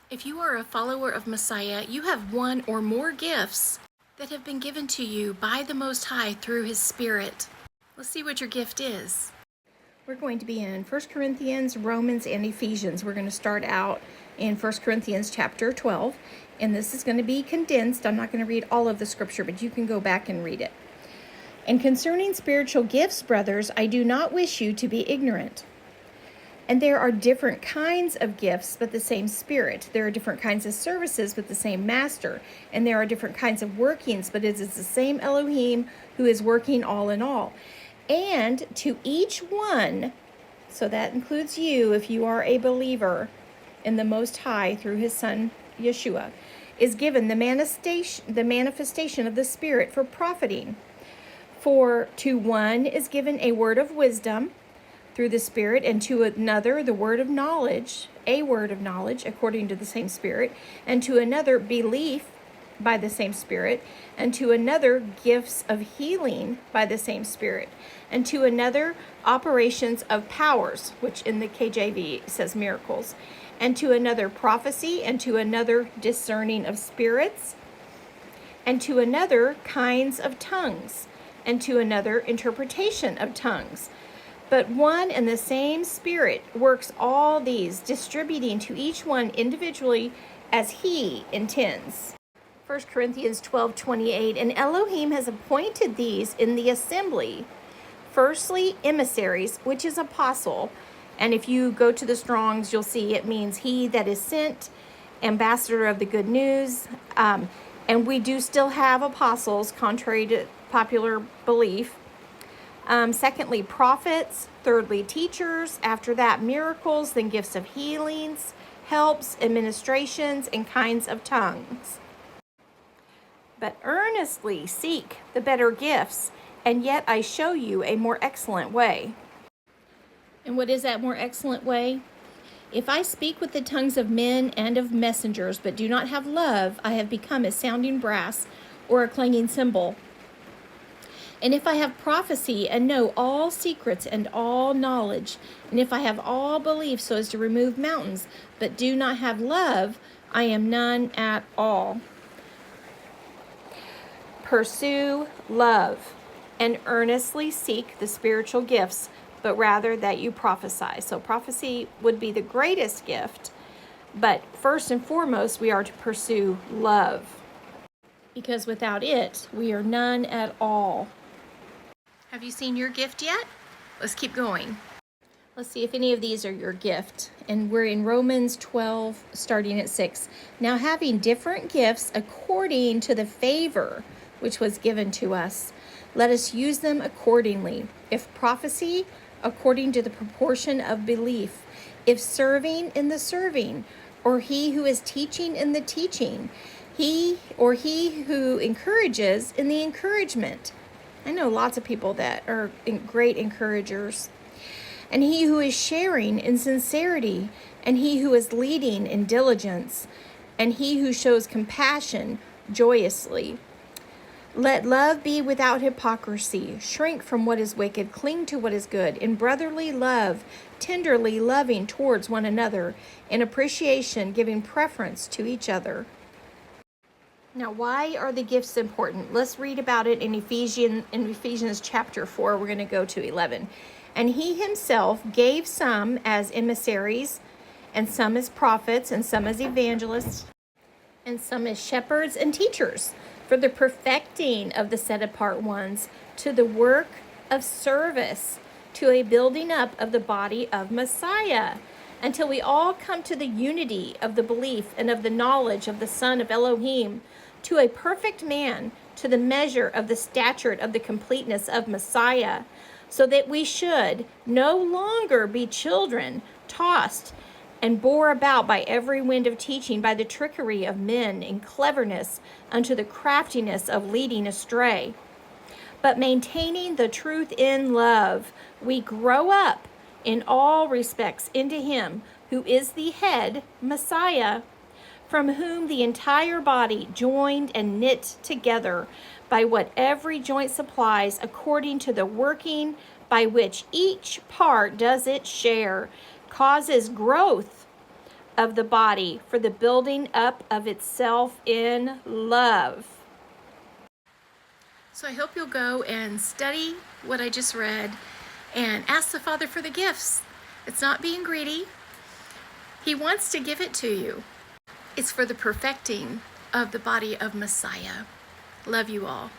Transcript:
If you are a follower of Messiah, you have one or more gifts that have been given to you by the Most High through His Spirit. Let's see what your gift is. We're going to be in 1 Corinthians, Romans, and Ephesians. We're going to start out in 1 Corinthians chapter 12, and this is going to be condensed. I'm not going to read all of the scripture, but you can go back and read it. And concerning spiritual gifts, brothers, I do not wish you to be ignorant. And there are different kinds of gifts, but the same Spirit. There are different kinds of services, but the same Master. And there are different kinds of workings, but it is the same Elohim who is working all in all. And to each one, so that includes you if you are a believer in the Most High through His Son, Yeshua, is given the manifestation of the Spirit for profiting. For to one is given a word of wisdom through the Spirit, and to another the word of knowledge, a word of knowledge according to the same Spirit, and to another belief by the same Spirit, and to another gifts of healing by the same Spirit, and to another operations of powers, which in the KJV says miracles, and to another prophecy, and to another discerning of spirits, and to another kinds of tongues, and to another interpretation of tongues. But one and the same Spirit works all these, distributing to each one individually as He intends. 1 Corinthians 12:28, and Elohim has appointed these in the assembly, firstly emissaries, which is apostle. And if you go to the Strongs, you'll see it means he that is sent, ambassador of the good news. And we do still have apostles, contrary to popular belief. Secondly, prophets. Thirdly, teachers. After that, miracles, then gifts of healings, helps, administrations, and kinds of tongues. But earnestly seek the better gifts, and yet I show you a more excellent way. And what is that more excellent way? If I speak with the tongues of men and of messengers, but do not have love, I have become a sounding brass or a clanging cymbal. And if I have prophecy and know all secrets and all knowledge, and if I have all belief so as to remove mountains, but do not have love, I am none at all. Pursue love and earnestly seek the spiritual gifts, but rather that you prophesy. So prophecy would be the greatest gift, but first and foremost, we are to pursue love, because without it, we are none at all. Have you seen your gift yet? Let's keep going. Let's see if any of these are your gift. And we're in Romans 12, starting at 6. Now having different gifts according to the favor which was given to us, let us use them accordingly. If prophecy, according to the proportion of belief. If serving, in the serving. Or he who is teaching, in the teaching. He who encourages, in the encouragement. I know lots of people that are great encouragers. And he who is sharing in sincerity, and he who is leading in diligence, and he who shows compassion joyously. Let love be without hypocrisy. Shrink from what is wicked. Cling to what is good. In brotherly love, tenderly loving towards one another. In appreciation, giving preference to each other. Now, why are the gifts important? Let's read about it in Ephesians chapter 4. We're going to go to 11. And he himself gave some as emissaries, and some as prophets, and some as evangelists, and some as shepherds and teachers, for the perfecting of the set apart ones, to the work of service, to a building up of the body of Messiah, until we all come to the unity of the belief and of the knowledge of the Son of Elohim, to a perfect man, to the measure of the stature of the completeness of Messiah, so that we should no longer be children, tossed and bore about by every wind of teaching, by the trickery of men in cleverness, unto the craftiness of leading astray. But maintaining the truth in love, we grow up in all respects into him who is the head, Messiah, from whom the entire body, joined and knit together by what every joint supplies, according to the working by which each part does its share, causes growth of the body for the building up of itself in love. So I hope you'll go and study what I just read and ask the Father for the gifts. It's not being greedy. He wants to give it to you. It's for the perfecting of the body of Messiah. Love you all.